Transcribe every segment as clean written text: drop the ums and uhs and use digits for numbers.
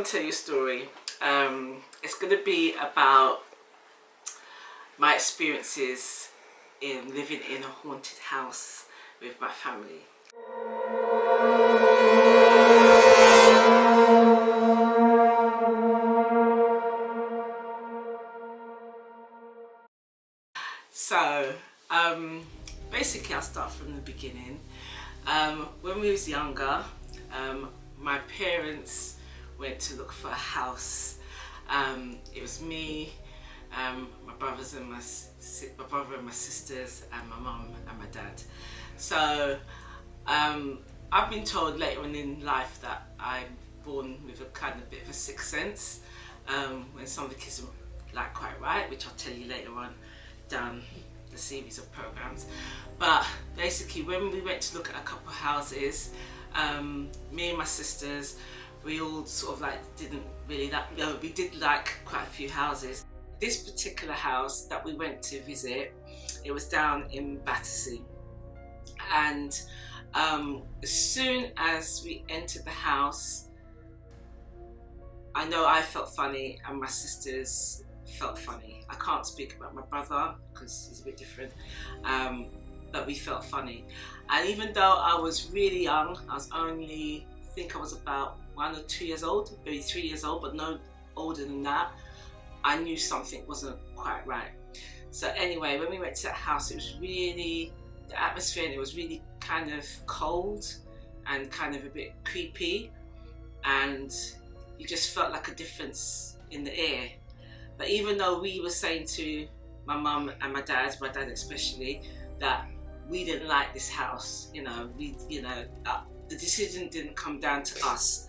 I'll tell you a story. It's going to be about my experiences in living in a haunted house with my family. So basically I'll start from the beginning. When we was younger, my parents went to look for a house. It was me, my brothers and my brother and my sisters, and my mum and my dad. So I've been told later on in life that I'm born with a kind of bit of a sixth sense when some of the kids are like quite right, which I'll tell you later on down the series of programs. But basically when we went to look at a couple of houses, me and my sisters, we all sort of like didn't really like, we did like quite a few houses. This particular house that we went to visit, it was down in Battersea, and as soon as we entered the house, I know I felt funny and my sisters felt funny. I can't speak about my brother because he's a bit different, but we felt funny. And even though I was really young, I was only, I think I was about 1 or 2 years old, maybe 3 years old, but no older than that, I knew something wasn't quite right. So anyway, when we went to that house, it was really, the atmosphere in it was really kind of cold and kind of a bit creepy, and you just felt like a difference in the air. But even though we were saying to my mum and my dad especially, that we didn't like this house, the decision didn't come down to us.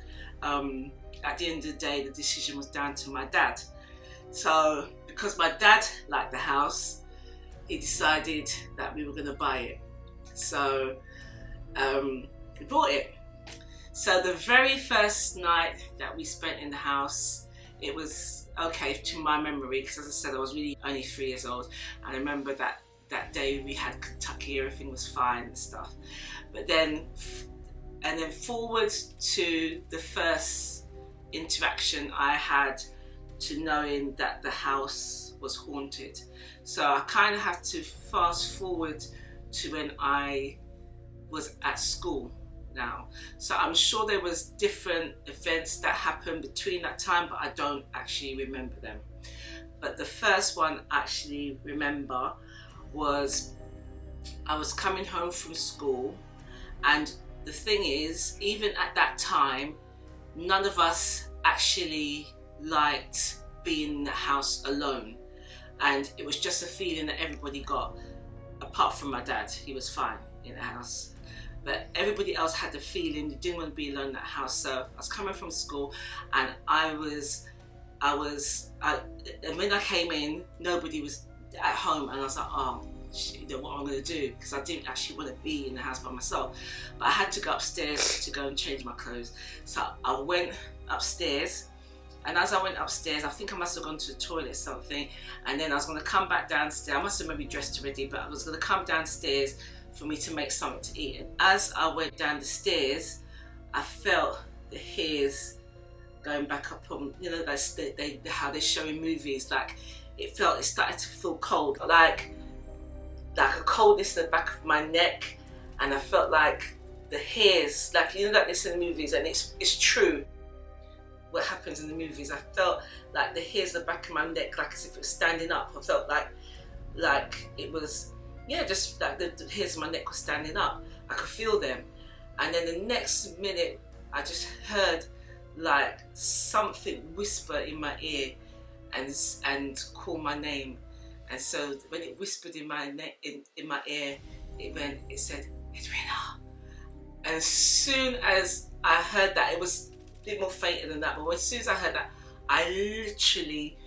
At the end of the day, the decision was down to my dad. So because my dad liked the house, he decided that we were going to buy it. So we bought it. So the very first night that we spent in the house, it was okay to my memory, because as I said, I was really only 3 years old, and I remember that day we had Kentucky, everything was fine and stuff. But then forward to the first interaction I had to knowing that the house was haunted. So I kind of have to fast forward to when I was at school now. So I'm sure there was different events that happened between that time, but I don't actually remember them. But the first one I actually remember was I was coming home from school, and the thing is, even at that time, none of us actually liked being in the house alone, and it was just a feeling that everybody got, apart from my dad. He was fine in the house, but everybody else had the feeling they didn't want to be alone in that house. So I was coming from school, and and when I came in, nobody was at home, and I was like, oh, what am I going to do? Because I didn't actually want to be in the house by myself. But I had to go upstairs to go and change my clothes. So I went upstairs, and as I went upstairs, I think I must have gone to the toilet or something, and then I was going to come back downstairs. I must have maybe dressed already, but I was going to come downstairs for me to make something to eat. And as I went down the stairs, I felt the hairs going back up on, that's how they show in movies. Like it started to feel cold, like a coldness in the back of my neck, and I felt like the hairs, like like this in the movies, and it's true what happens in the movies. I felt like the hairs in the back of my neck, like as if it was standing up. I felt like it was, just like the hairs of my neck was standing up. I could feel them, and then the next minute I just heard like something whisper in my ear and call my name. And so when it whispered in my ear, it said, Edwina. And as soon as I heard that, it was a bit more fainter than that, but as soon as I heard that, I literally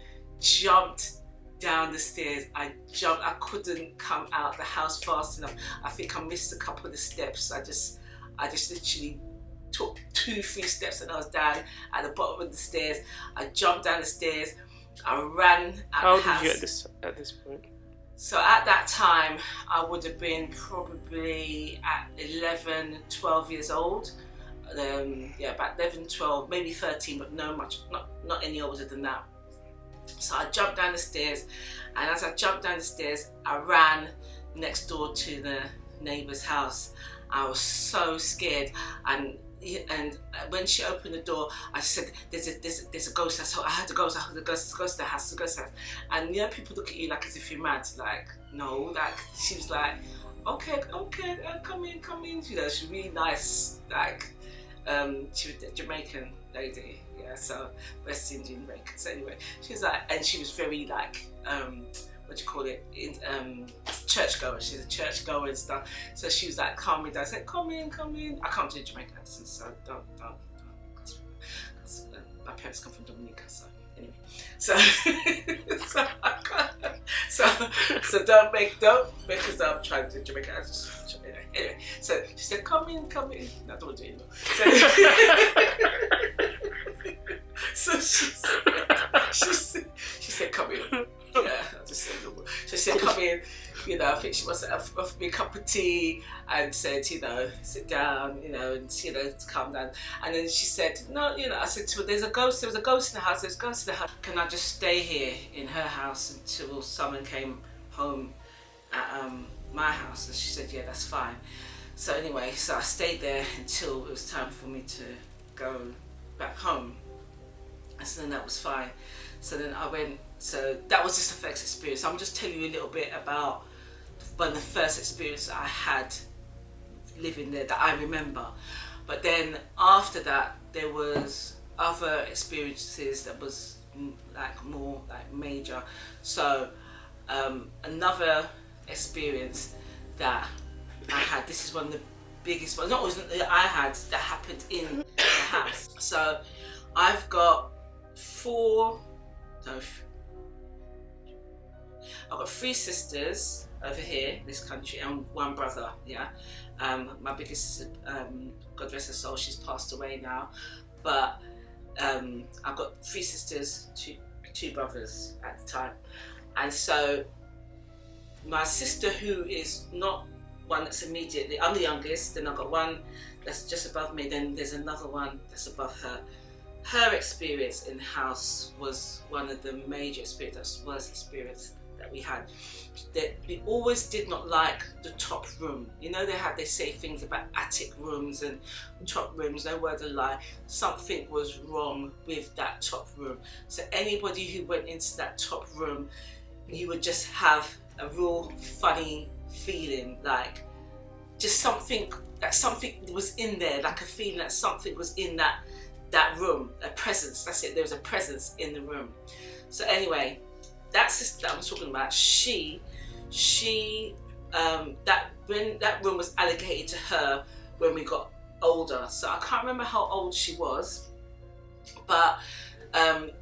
jumped down the stairs. I couldn't come out the house fast enough. I think I missed a couple of the steps. I just literally took 2-3 steps and I was down at the bottom of the stairs. I jumped down the stairs. I ran out the house. How old were you at this point? So at that time, I would have been probably at 11, 12 years old. Yeah, about 11, 12, maybe 13, but not any older than that. So I jumped down the stairs, and as I jumped down the stairs, I ran next door to the neighbour's house. I was so scared, and when she opened the door, I said, "There's a ghost." I heard a ghost. I heard a ghost. Ghost in the house. Ghost in the house. And people look at you like as if you're mad. Like, no. Like, she was like, "Okay, come in." You know, she's really nice. Like, she was a Jamaican lady. Yeah, so West Indian Jamaican. So anyway, she was like, and she was very like, what do you call it? Churchgoer. She's a churchgoer and stuff. So she was like, calm me down. I said, come in. I can't do Jamaican accent, so don't. My parents come from Dominica, so anyway. So so don't make us trying to do Jamaican accent. Anyway, so she said, come in. No, I don't want to do it. So she said, come in. Yeah, I just said normal. So she said, come in, I think she must have offered me a cup of tea and said, sit down, and, to calm down. And then she said, no, I said to her, there was a ghost in the house, Can I just stay here in her house until someone came home at my house? And she said, yeah, that's fine. So anyway, so I stayed there until it was time for me to go back home. And so then that was fine. So then I went, so that was just the first experience. I'm just telling you a little bit about one of the first experiences I had living there that I remember. But then after that, there was other experiences that was more major. So another experience that I had, this is one of the biggest ones, that I had that happened in the house. So I've got I've got 3 sisters over here, this country, and 1 brother. Yeah, my biggest sister, God rest her soul, she's passed away now. But I've got 3 sisters, two brothers at the time, and so my sister, who is not one that's immediately, I'm the youngest. Then I've got one that's just above me. Then there's another one that's above her. Her experience in the house was one of the major experiences, that we had. That we always did not like the top room. They say things about attic rooms and top rooms, no word of lie. Something was wrong with that top room. So anybody who went into that top room, you would just have a real funny feeling, like just something was in there, like a feeling that something was in that room, a presence. That's it. There was a presence in the room. So anyway, that sister that I'm talking about, she when that room was allocated to her when we got older. So I can't remember how old she was, but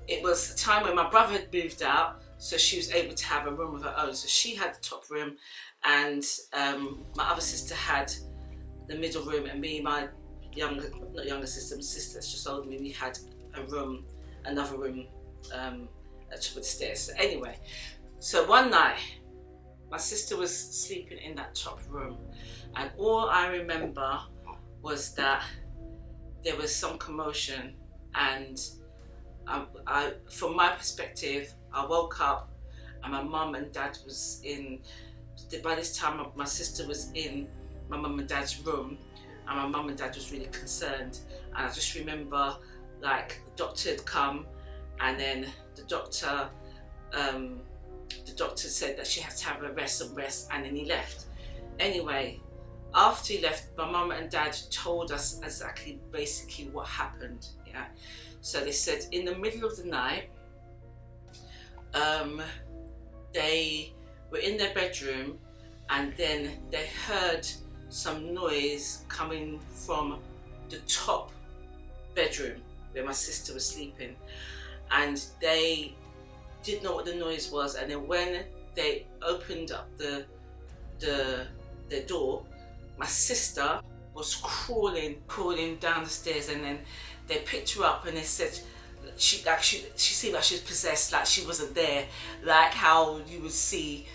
it was a time when my brother had moved out, so she was able to have a room of her own. So she had the top room, and my other sister had the middle room, and me, my my sister that's just older than me, we had another room at the top of the stairs. So anyway, so one night my sister was sleeping in that top room, and all I remember was that there was some commotion, and I from my perspective, I woke up and my mum and dad was in. By this time, my sister was in my mum and dad's room, and my mum and dad was really concerned. And I just remember, like, the doctor had come, and then the doctor said that she had to have a rest, and then he left. Anyway, after he left, my mum and dad told us basically what happened. Yeah, so they said in the middle of the night, they were in their bedroom, and then they heard some noise coming from the top bedroom where my sister was sleeping, and they didn't know what the noise was. And then when they opened up the door, my sister was crawling down the stairs, and then they picked her up and they said she seemed like she was possessed, like she wasn't there, like how you would see,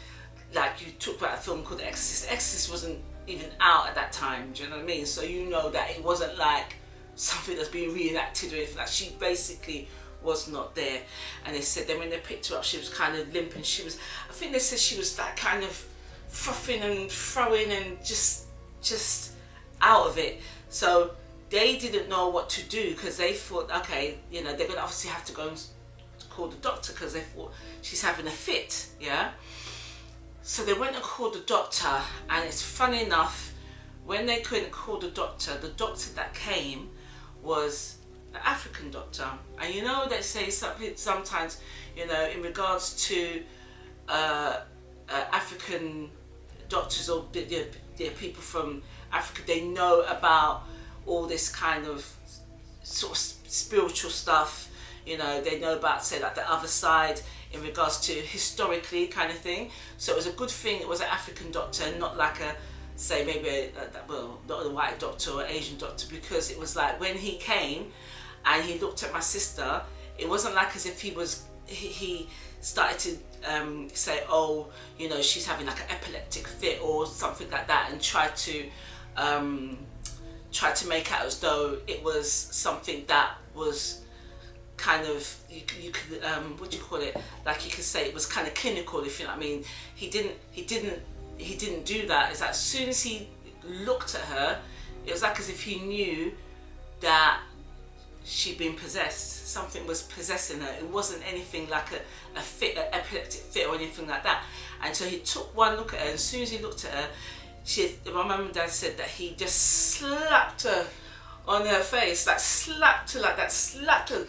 like you talk about a film called The Exorcist. The Exorcist wasn't even out at that time, do you know what I mean? So you know that it wasn't like something that's being reenacted or anything. Like, she basically was not there. And they said then when they picked her up, she was kind of limp, and she was, I think they said she was like kind of frothing and throwing and just out of it. So they didn't know what to do, because they thought, okay, you know, they're gonna obviously have to go and call the doctor, because they thought she's having a fit, yeah. So they went and called the doctor, and it's funny enough, when they couldn't call the doctor that came was an African doctor. And you know, they say sometimes, you know, in regards to African doctors or people from Africa, they know about all this kind of sort of spiritual stuff. You know, they know about, say, like the other side in regards to historically kind of thing. So it was a good thing it was an African doctor, not like a, say, maybe well, not a white doctor or Asian doctor, because it was like when he came and he looked at my sister, it wasn't like as if he started to say, oh, you know, she's having like an epileptic fit or something like that, and try to make out as though it was something that was kind of, you could what do you call it, like you could say it was kind of clinical, if you know what I mean. He didn't do that. It's like as soon as he looked at her, it was like as if he knew that she'd been possessed. Something was possessing her. It wasn't anything like a fit, an epileptic fit or anything like that. And so he took one look at her, and as soon as he looked at her, my mum and dad said that he just slapped her on her face, like slapped her like that, slapped her,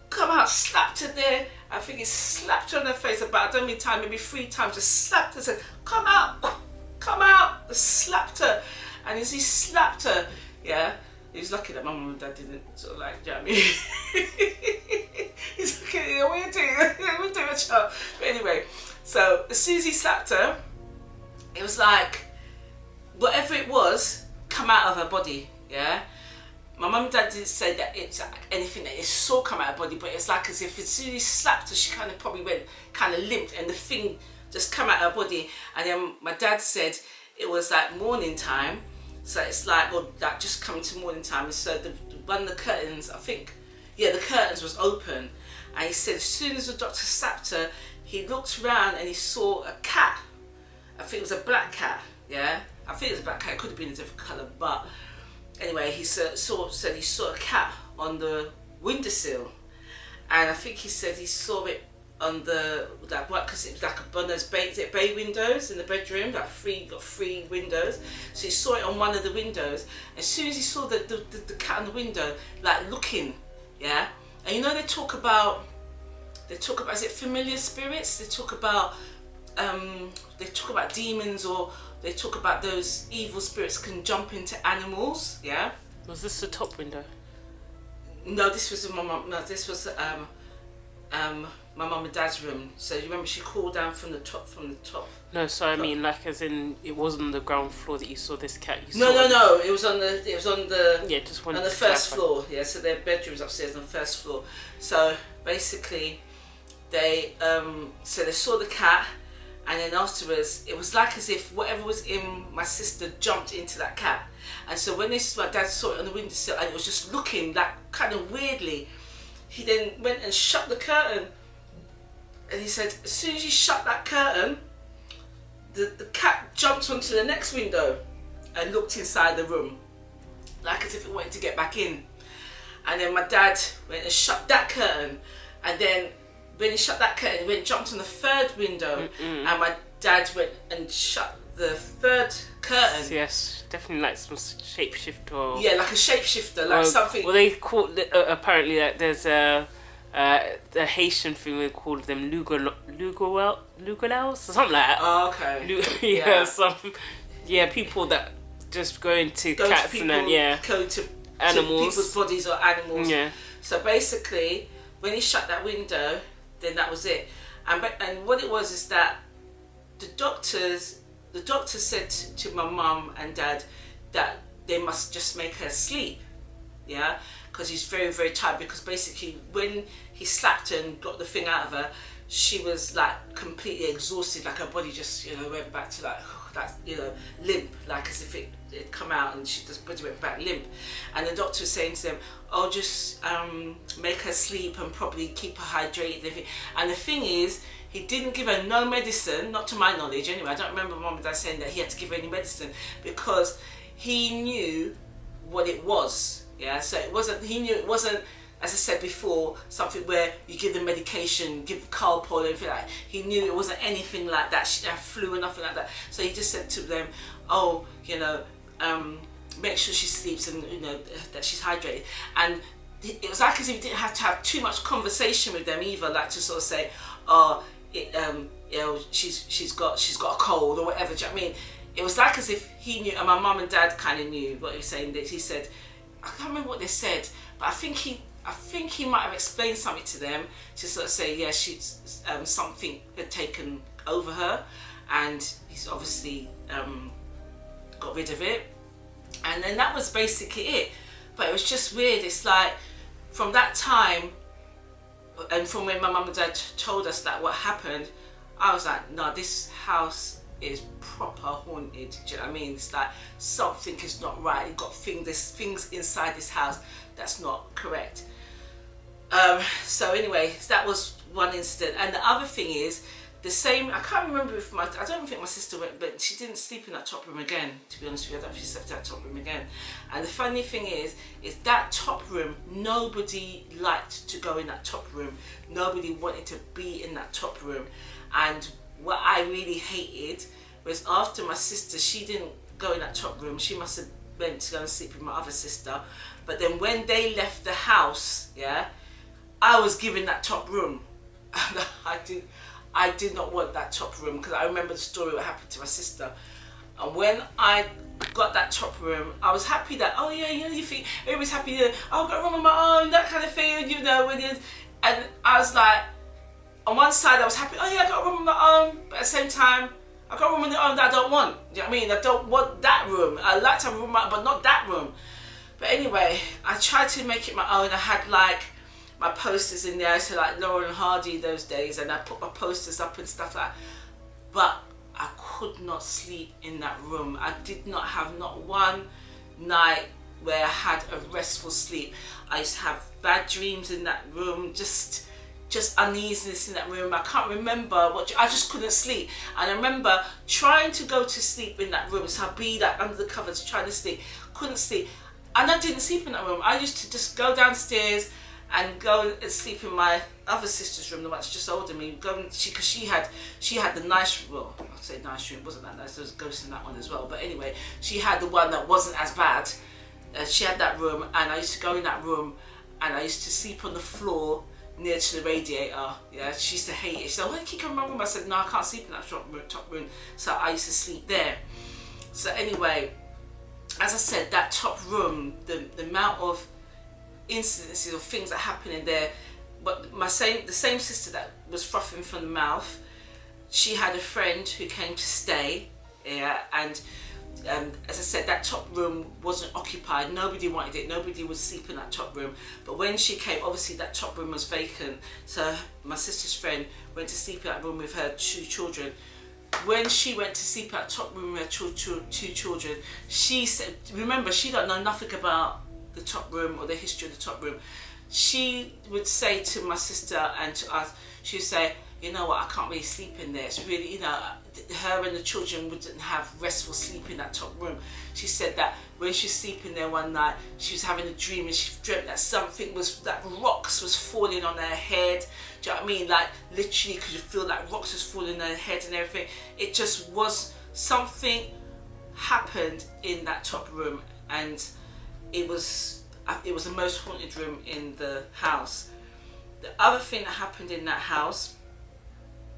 come out, slapped her there. I think he slapped her on her face about, I don't mean time, maybe 3 times, just slapped her, said, come out, slapped her. And as he slapped her, yeah, he was lucky that my mum and dad didn't sort of like, do you know what I mean? He's like, what are you doing? What are you doing, child? But anyway, so as soon as he slapped her, it was like, whatever it was, come out of her body, yeah? My mum and dad didn't say that it's like anything that they saw come out of her body, but it's like as if as soon as he slapped her, she kind of probably went kind of limped, and the thing just come out of her body. And then my dad said it was like morning time, so it's like, well, like just coming to morning time. And so one of the curtains, I think, yeah, the curtains was open, and he said as soon as the doctor slapped her, he looked around and he saw a cat. I think it was a black cat, yeah. I think it was a black cat. It could have been a different colour, but anyway, he said he saw a cat on the windowsill, and I think he said he saw it on the, like, what, because it was like one of those bay windows in the bedroom, like got 3 windows. So he saw it on one of the windows. As soon as he saw the cat on the window, like looking, yeah. And you know, they talk about, is it familiar spirits? They talk about demons, or they talk about those evil spirits can jump into animals, yeah. Was this the top window? No, this was my mum. No, this was my mum and dad's room. So you remember she called down from the top. No, so I mean, like, as in, it wasn't on the ground floor that you saw this cat. No. It was on the. Yeah, just on the first floor. Yeah, so their bedrooms upstairs on the first floor. So basically, they so they saw the cat. And then afterwards, it was like as if whatever was in my sister jumped into that cat. And so when my dad saw it on the windowsill, and it was just looking like kind of weirdly, he then went and shut the curtain. And he said, as soon as he shut that curtain, the cat jumped onto the next window and looked inside the room, like as if it wanted to get back in. And then my dad went and shut that curtain, and then when he shut that curtain, he went and jumped on the 3rd window, and my dad went and shut the 3rd curtain. Yes, definitely like some shapeshifter. Yeah, like a shapeshifter, like something. Well, they call apparently that there's the Haitian thing, they call them lugalels or something like that. Oh, okay. People that just go into cats and then, go to animals, people's bodies or animals. Yeah. So basically, when he shut that window, then that was it. And what it was is that the doctor said to my mum and dad that they must just make her sleep, yeah, because he's very, very tired, because basically when he slapped her and got the thing out of her, she was like completely exhausted, like her body just, you know, went back to like, that, you know, limp, like as if it come out, and she just body went back limp. And the doctor was saying to them, oh, just make her sleep and probably keep her hydrated and everything. And the thing is, he didn't give her no medicine, not to my knowledge anyway. I don't remember Mum and Dad saying that he had to give her any medicine, because he knew what it was. Yeah, so he knew it wasn't, as I said before, something where you give them medication, give Calpol and everything like that. He knew it wasn't anything like that, flu or nothing like that. So he just said to them, oh, you know, make sure she sleeps and, you know, that she's hydrated. And it was like as if he didn't have to have too much conversation with them either, like to sort of say, oh, you know, she's got a cold or whatever. Do you know what I mean? It was like as if he knew, and my mum and dad kind of knew what he was saying. That he said, I can't remember what they said, but I think he might have explained something to them to sort of say, yeah, she's something had taken over her, and he's obviously got rid of it, and then that was basically it. But it was just weird. It's like from that time, and from when my mum and dad told us that what happened, I was like, no, this house is proper haunted. Do you know what I mean? It's like something is not right. You've got things inside this house that's not correct. So anyway, that was one incident. And the other thing is, the same, I can't remember if I don't think my sister went, but she didn't sleep in that top room again, to be honest with you. I don't think she slept in that top room again. And the funny thing is that top room, nobody liked to go in that top room. Nobody wanted to be in that top room. And what I really hated was after my sister, she didn't go in that top room. She must have went to go and sleep with my other sister. But then when they left the house, yeah, I was given that top room. I did not want that top room, because I remember the story what happened to my sister. And when I got that top room, I was happy that, oh yeah, you know, you think everybody's happy that, oh, I've got a room on my own, that kind of thing, you know. And I was like, on one side I was happy, oh yeah, I got a room on my own, but at the same time, I got a room on my own that I don't want. Do you know what I mean? I don't want that room. I like to have a room, but not that room. But anyway, I tried to make it my own. I had like my posters in there, so like Laurel and Hardy those days, and I put my posters up and stuff like that. But I could not sleep in that room. I did not have not one night where I had a restful sleep. I used to have bad dreams in that room, just uneasiness in that room. I can't remember what, I just couldn't sleep. And I remember trying to go to sleep in that room, so I'd be like under the covers trying to sleep, couldn't sleep. And I didn't sleep in that room. I used to just go downstairs and go and sleep in my other sister's room, the one that's just older than me. Because she had the nice, well, I'd say nice room, it wasn't that nice, there was ghosts in that one as well. But anyway, she had the one that wasn't as bad. She had that room, and I used to go in that room, and I used to sleep on the floor near to the radiator. Yeah, she used to hate it. She said, "Why do you keep coming in my room?" I said, "No, I can't sleep in that top room." So I used to sleep there. So anyway, as I said, that top room, the amount of incidences or things that happen in there. But the same sister that was frothing from the mouth, she had a friend who came to stay. Yeah, and as I said, that top room wasn't occupied. Nobody wanted it. Nobody would sleep in that top room. But when she came, obviously that top room was vacant. So my sister's friend went to sleep in that room with her 2 children. When she went to sleep in that top room with her 2 children, she said, remember, she don't know nothing about the top room or the history of the top room. She would say to my sister and to us, she would say, "You know what, I can't really sleep in there. It's really, you know," her and the children wouldn't have restful sleep in that top room. She said that when she was sleeping there one night, she was having a dream, and she dreamt that something was, that rocks was falling on her head. Do you know what I mean? Like literally, could you feel like rocks was falling on her head and everything? It just was, something happened in that top room, and it was the most haunted room in the house. The other thing that happened in that house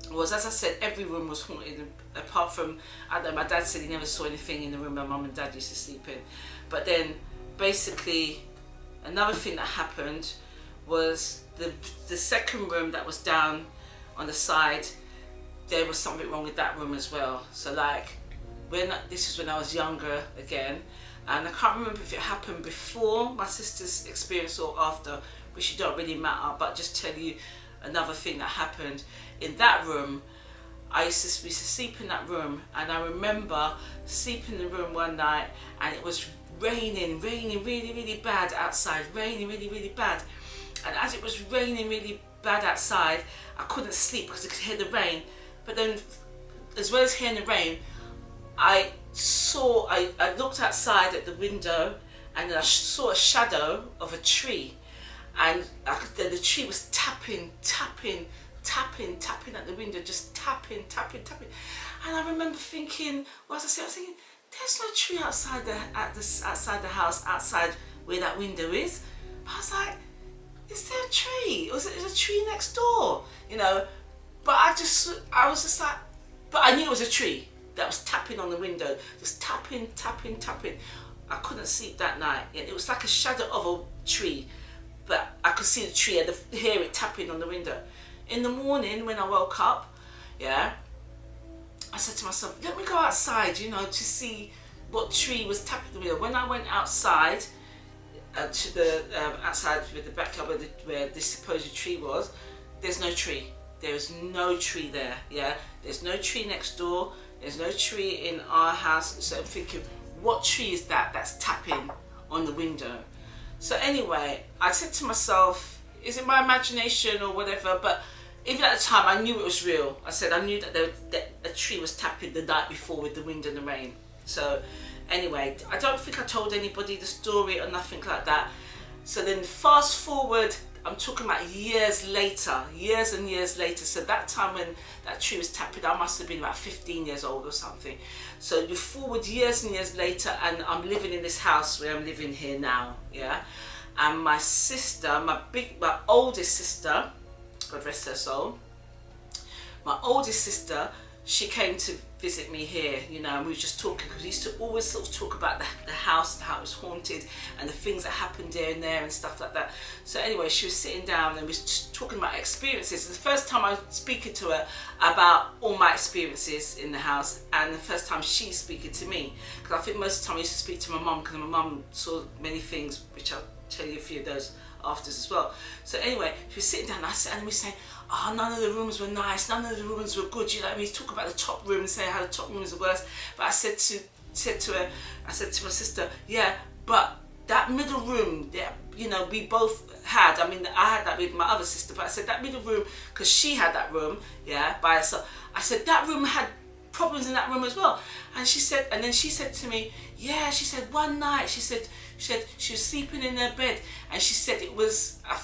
was, as I said, every room was haunted apart from, I don't know, my dad said he never saw anything in the room my mum and dad used to sleep in. But then basically another thing that happened was the second room that was down on the side, there was something wrong with that room as well. So like, this was when I was younger again, and I can't remember if it happened before my sister's experience or after, which don't really matter, but just tell you another thing that happened in that room. we used to sleep in that room, and I remember sleeping in the room one night, and it was raining really bad outside, raining really bad. And as it was raining really bad outside, I couldn't sleep because I could hear the rain. But then, as well as hearing the rain, I looked outside at the window, and I saw a shadow of a tree, and the tree was tapping at the window, just tapping. And I remember thinking, I was thinking, there's no tree outside the house, outside where that window is. I was like, is there a tree? Or is there a tree next door? You know, but I was just like, but I knew it was a tree that was tapping on the window, just tapping. I couldn't sleep that night. It was like a shadow of a tree, but I could see the tree and hear it tapping on the window. In the morning when I woke up, I said to myself, let me go outside, to see what tree was tapping the window. When I went outside, to the outside with the backyard where this supposed tree was, there's no tree. There is no tree there. There's no tree next door. There's no tree in our house. So I'm thinking, what tree is that's tapping on the window? So anyway, I said to myself, is it my imagination or whatever? But even at the time, I knew it was real. I knew that a tree was tapping the night before with the wind and the rain. So anyway, I don't think I told anybody the story or nothing like that. So then fast forward, I'm talking about years and years later. So that time when that tree was tapping, I must have been about 15 years old or something. So you forward years and years later, and I'm living in this house where I'm living here now, And my sister, my oldest sister, God rest her soul, my oldest sister, she came to visit me here, and we were just talking, because we used to always sort of talk about the house, how it was haunted, and the things that happened here and there and stuff like that. So anyway, she was sitting down and we was talking about experiences. And the first time I was speaking to her about all my experiences in the house, and the first time she's speaking to me, because I think most of the time I used to speak to my mum, because my mum saw many things, which I'll tell you a few of those afters as well. So anyway, she was sitting down and we were saying, oh, none of the rooms were nice, none of the rooms were good, we talk about the top room and say how the top room is the worst. But I said to her, I said to my sister, but that middle room, we both had, I had that with my other sister, but I said that middle room, because she had that room, by herself. I said that room had problems in that room as well. And then she said to me, she said one night, she said she was sleeping in her bed, and she said it was, I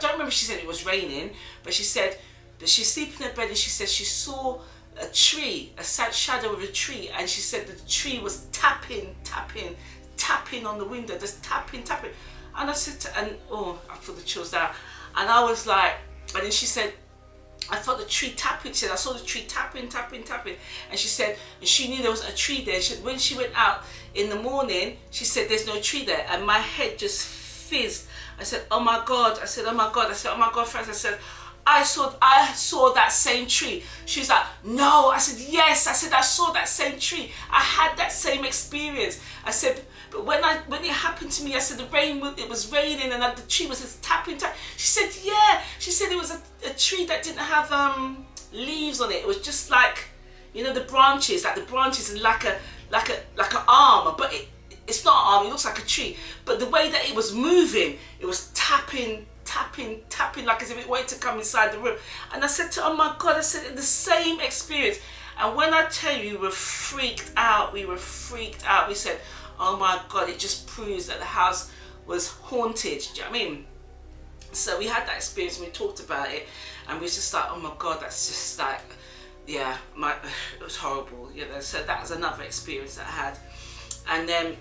don't remember if she said it was raining, but she said that she's sleeping in her bed, and she said she saw a tree, a shadow of a tree, and she said the tree was tapping on the window, just tapping. And I said I feel the chills down. And I was like, and then she said, I felt the tree tapping. She said, I saw the tree tapping. And she said, and she knew there was a tree there. She said, when she went out in the morning, she said, there's no tree there. And my head just fizzed. I said, oh my God. I said, oh my God, friends. I said, I saw that same tree. She was like, no. I said, yes. I said, I saw that same tree. I had that same experience. I said, but when it happened to me, I said it was raining and the tree was just tapping. She said, yeah. She said it was a tree that didn't have leaves on it. It was just like, the branches, and like an arm, but it's not an arm. It looks like a tree. But the way that it was moving, it was tapping, like as if it wanted to come inside the room. And I said to her, oh my God, I said, the same experience. And when I tell you, we were freaked out. We said, oh my God, it just proves that the house was haunted. Do you know what I mean? So we had that experience and we talked about it, and we was just like, oh my God, that's just like, it was horrible. So that was another experience that I had. And then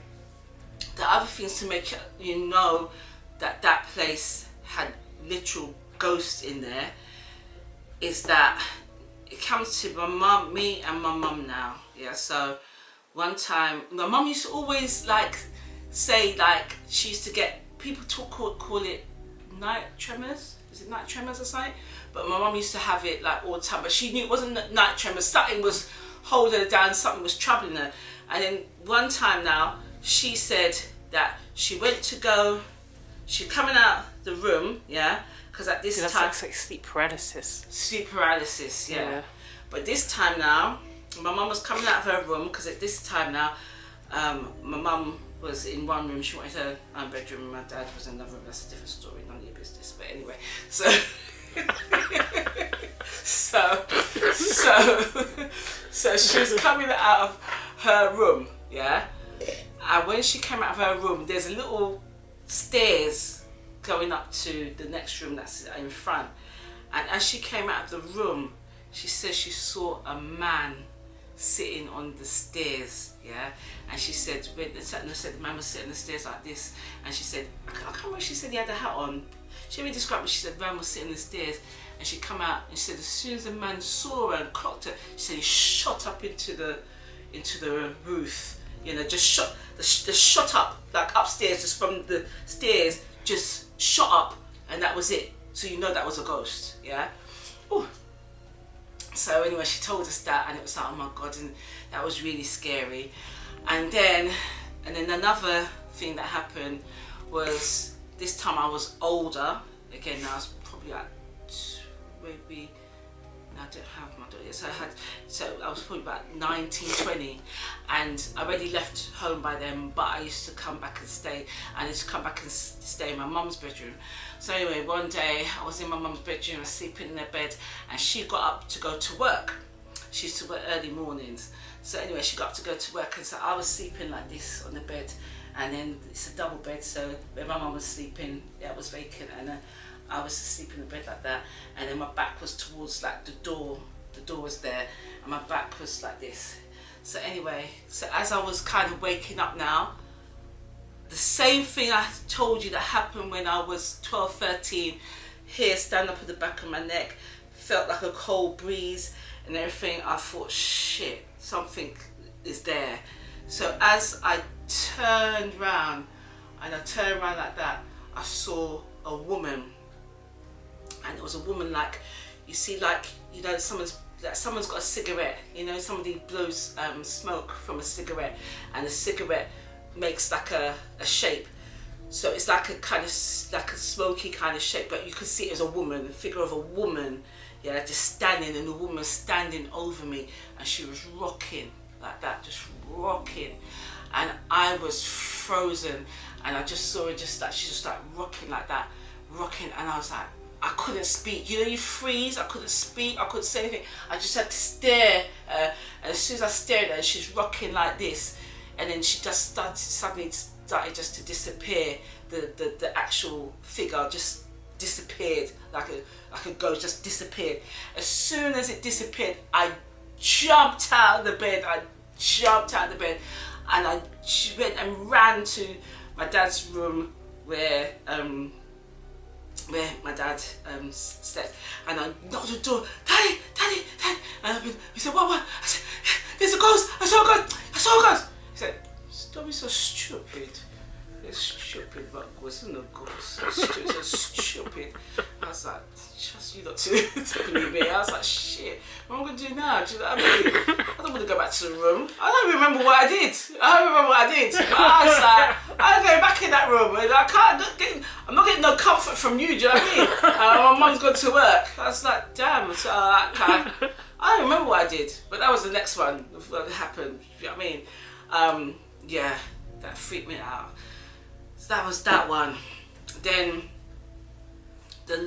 the other things to make you know that place had literal ghosts in there is that it comes to me and my mum now. So one time, my mum used to always say she used to get people to call it night tremors. Is it night tremors or something? But my mum used to have it all the time. But she knew it wasn't night tremors. Something was holding her down. Something was troubling her. And then one time now, she said that she went to go. She's coming out the room, because at this time that's like sleep paralysis. Sleep paralysis, yeah. But this time now, my mum was coming out of her room, because at this time now, my mum was in one room, she wanted her bedroom, and my dad was in another room. That's a different story, none of your business. But anyway, so so she was coming out of her room, yeah? And when she came out of her room, there's a little stairs going up to the next room that's in front. And as she came out of the room, she said she saw a man sitting on the stairs, yeah? And she said, when the man was sitting on the stairs like this, and she said, I can't remember if she said he had a hat on. She didn't describe it, she said the man was sitting on the stairs, and she come out, and she said as soon as the man saw her and clocked her, she said he shot up into the roof, you know, just shot up, like upstairs, just from the stairs, just shot up, and that was it. So you know that was a ghost, yeah? Ooh. So anyway, she told us that, and it was like, oh my God, and that was really scary. And then another thing that happened was, this time I was older. Again, I was probably like, maybe, I don't have my daughter yet, so I was probably about 19, 20, and I already left home by then, but I used to come back and stay, and I used to come back and stay in my mum's bedroom. So anyway, one day I was in my mum's bedroom, I was sleeping in her bed, and she got up to go to work. She used to work early mornings. So anyway, she got up to go to work, and so I was sleeping like this on the bed, and then it's a double bed, so when my mum was sleeping, it was vacant, and I was asleep in the bed like that, and then my back was towards like the door was there, and my back was like this. So anyway, so as I was kind of waking up now, the same thing I told you that happened when I was 12, 13, hair stand up at the back of my neck, felt like a cold breeze and everything. I thought, shit, something is there. So as I turned round, and I turned around like that, I saw a woman. And it was a woman, like, you see, like, you know, someone's got a cigarette, you know, somebody blows smoke from a cigarette, and the cigarette makes like a shape. So it's like a kind of, like a smoky kind of shape, but you could see it as a woman, the figure of a woman, yeah, just standing, and the woman standing over me, and she was rocking like that, just rocking. And I was frozen, and I just saw her just like, she just like rocking like that, rocking, and I was like, I couldn't speak. You know, you freeze. I couldn't speak. I couldn't say anything. I just had to stare. And as soon as I stared at her, she's rocking like this, and then she just suddenly started just to disappear. The actual figure just disappeared, like a ghost, just disappeared. As soon as it disappeared, I jumped out of the bed. And I went and ran to my dad's room where my dad slept, and I knocked on the door, Daddy. And he said, what? I said, there's a ghost, I saw a ghost. He said, don't be so stupid. It's stupid, but it wasn't a ghost. It's so stupid. I was like, trust you not to believe me. I was like, shit, what am I going to do now? Do you know what I mean? I don't want to go back to the room. I don't remember what I did. But I was like, I'm going back in that room, and I'm not getting no comfort from you, do you know what I mean? My mum's gone to work. I was like, damn. So I don't remember what I did, but that was the next one that happened. You know what I mean? Yeah, that freaked me out. So that was that one. Then the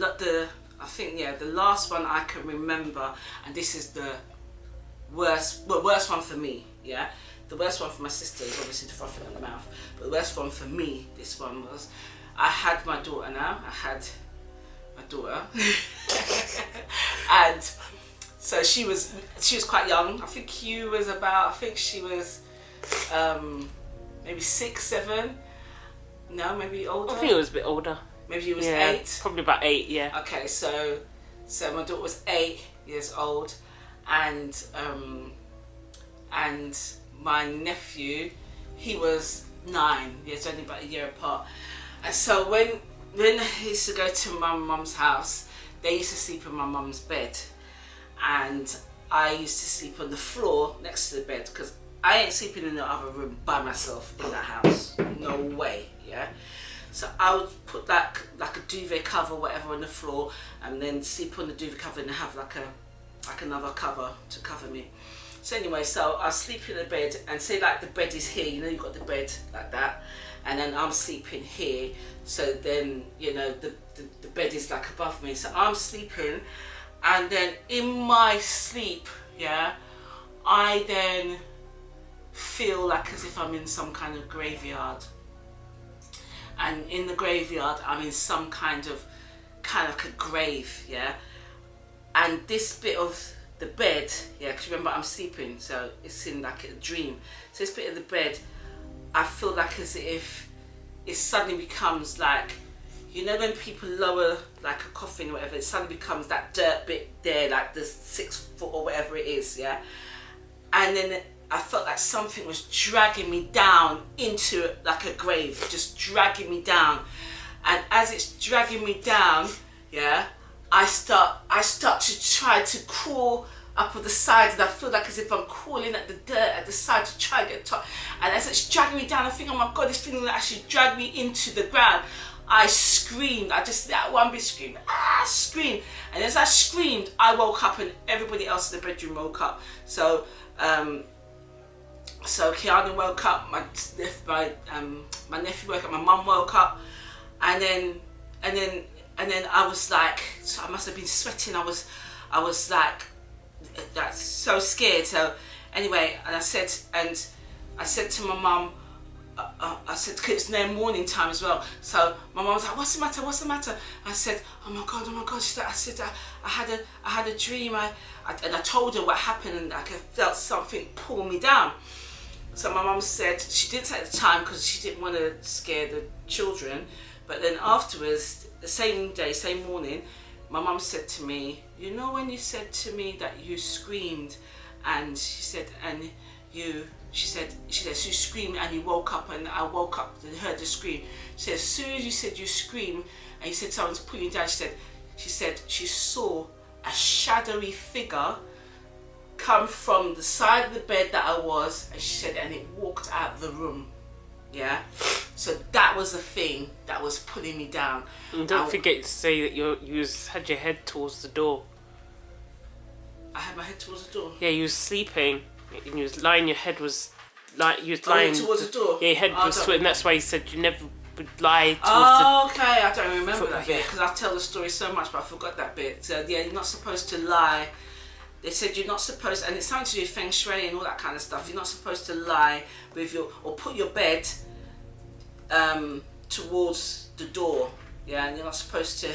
last one I can remember, and this is the worst one for me, yeah? The worst one for my sister is obviously the frothing in the mouth, but the worst one for me, this one was, I had my daughter now, and so she was quite young. I think she was maybe 6, 7, no, maybe older. I think it was a bit older. Maybe he was 8. Probably about 8, yeah. Okay, so my daughter was 8 years old, and my nephew, he was 9. It's only about a year apart. And so when I used to go to my mum's house, they used to sleep in my mum's bed, and I used to sleep on the floor next to the bed, because I ain't sleeping in the other room by myself in that house. No way, yeah. So I would put like a duvet cover, whatever, on the floor, and then sleep on the duvet cover and have like like another cover to cover me. So anyway, so I sleep in the bed, and say like the bed is here, you know, you've got the bed like that, and then I'm sleeping here, so then, you know, the bed is like above me, so I'm sleeping, and then in my sleep, yeah, I then feel like as if I'm in some kind of graveyard, and in the graveyard I'm in some kind of like a grave, yeah, and this bit of the bed, yeah, because remember I'm sleeping, so it's in like a dream, so this bit of the bed, I feel like as if it suddenly becomes like, you know, when people lower like a coffin or whatever, it suddenly becomes that dirt bit there, like the 6 foot or whatever it is, yeah, and then I felt like something was dragging me down into like a grave, just dragging me down, and as it's dragging me down, yeah, I start to try to crawl up on the sides, and I feel like as if I'm crawling at the dirt at the side to try and get top. And as it's dragging me down, I think, oh my God, this thing will actually drag me into the ground. I screamed. I just, that one bit screamed, screamed. And as I screamed, I woke up, and everybody else in the bedroom woke up. So, so Kiana woke up, my nephew woke up, my mum woke up, and then I was like, so I must have been sweating. I was like so scared. So anyway, and I said to my mum, I said, cause it's near morning time as well. So my mum was like, "What's the matter? What's the matter?" I said, "Oh my God, oh my God." She said, I had a dream. And I told her what happened, and like I felt something pull me down. So my mum said, she didn't say at the time because she didn't want to scare the children, but then afterwards, the same day, same morning, my mum said to me, "You know when you said to me that you screamed," and she said, she said you screamed and you woke up, and I woke up and heard the scream. She said, as soon as you said you screamed and you said someone's pulling you down, she said she saw a shadowy figure come from the side of the bed that I was, and she said, and it walked out of the room. Yeah, so that was the thing that was pulling me down. And don't forget to say that you had your head towards the door. I had my head towards the door. Yeah, you was sleeping, and you was lying. Your head was like you was lying towards the door. Yeah, your head was sweating. That's why you said you never would lie towards okay, I don't remember that bit because I tell the story so much, but I forgot that bit. So yeah, you're not supposed to lie. They said you're not supposed, and it's something to do with feng shui and all that kind of stuff. You're not supposed to lie with or put your bed towards the door. Yeah, and you're not supposed to.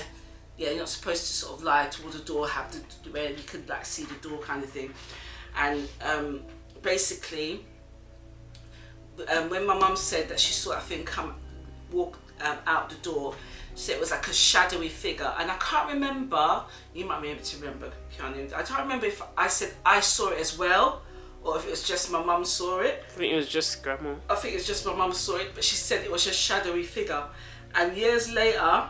Yeah, you're not supposed to sort of lie towards the door, have the where you could like see the door kind of thing. And basically, when my mum said that she saw that thing walk out the door, she said it was like a shadowy figure, and I can't remember. You might be able to remember, Kiana. I can't remember if I said I saw it as well, or if it was just my mum saw it. I think it was just Grandma. I think it was just my mum saw it, but she said it was a shadowy figure. And years later,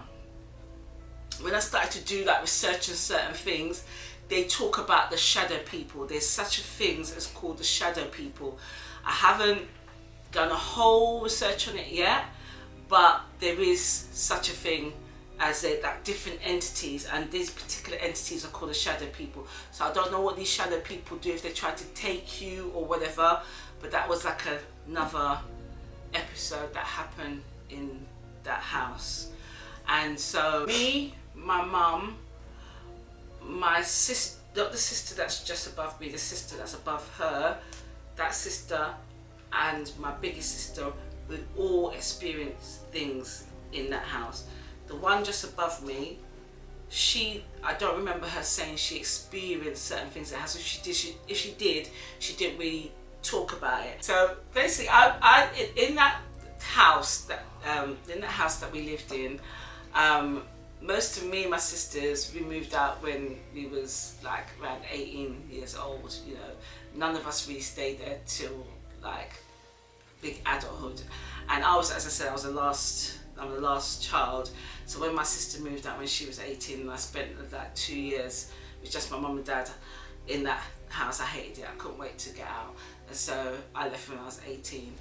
when I started to do like research on certain things, they talk about the shadow people. There's such a thing as called the shadow people. I haven't done a whole research on it yet, but there is such a thing as like different entities, and these particular entities are called the shadow people. So I don't know what these shadow people do, if they try to take you or whatever, but that was like another episode that happened in that house. And so me, my mum, my sister, not the sister that's just above me, the sister that's above her, that sister and my biggest sister would all experience things in that house. The one just above me, I don't remember her saying she experienced certain things in the house. If she did, she didn't really talk about it. So basically, in that house that we lived in, most of me and my sisters, we moved out when we was like around 18 years old. You know, none of us really stayed there till like big adulthood. And I was, as I said, I'm the last child. So when my sister moved out when she was 18, and I spent like 2 years with just my mum and dad in that house. I hated it. I couldn't wait to get out. And so I left when I was 18.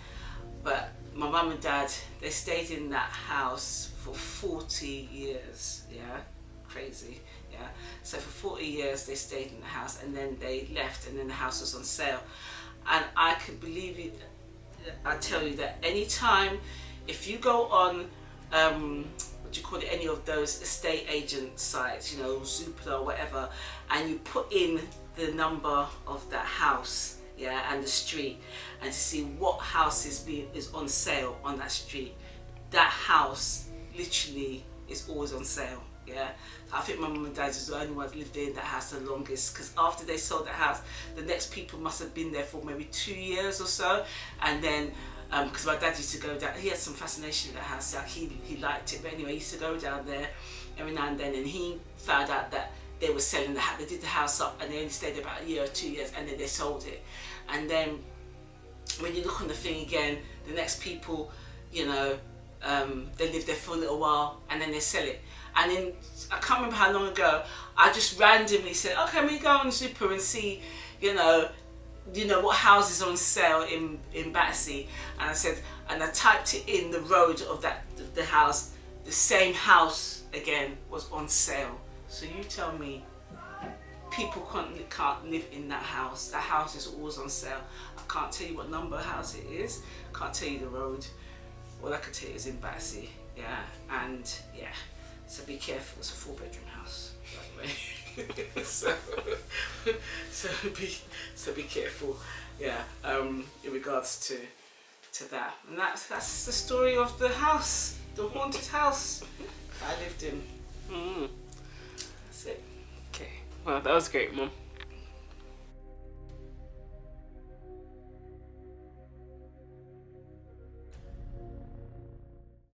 But my mum and dad, they stayed in that house for 40 years. Yeah, crazy. Yeah. So for 40 years they stayed in the house, and then they left, and then the house was on sale. And I could believe it. I tell you that anytime, if you go on, what do you call it, any of those estate agent sites, you know, Zoopla or whatever, and you put in the number of that house, yeah, and the street, and to see what house is on sale on that street, that house literally is always on sale. Yeah, I think my mum and dad was the only ones lived in that house the longest, because after they sold that house, the next people must have been there for maybe 2 years or so. And then because my dad used to go down, he had some fascination with that house, like he liked it, but anyway, he used to go down there every now and then, and he found out that they were selling the house. They did the house up, and they only stayed there about a year or 2 years, and then they sold it. And then when you look on the thing again, the next people, you know, they live there for a little while, and then they sell it. And then I can't remember how long ago, I just randomly said, okay, let me go on Super and see, you know what houses on sale in Battersea. And I said, and I typed it in the road of the house. The same house again was on sale. So you tell me, people can't live in that house. That house is always on sale. I can't tell you what number house it is. Can't tell you the road. All I can tell you is in Battersea. Yeah, and yeah. So be careful. It's a 4-bedroom house, by the way. so be careful. Yeah. In regards to that, and that's the story of the house, the haunted house I lived in. Mm. That's it. Okay. Well, that was great, Mum.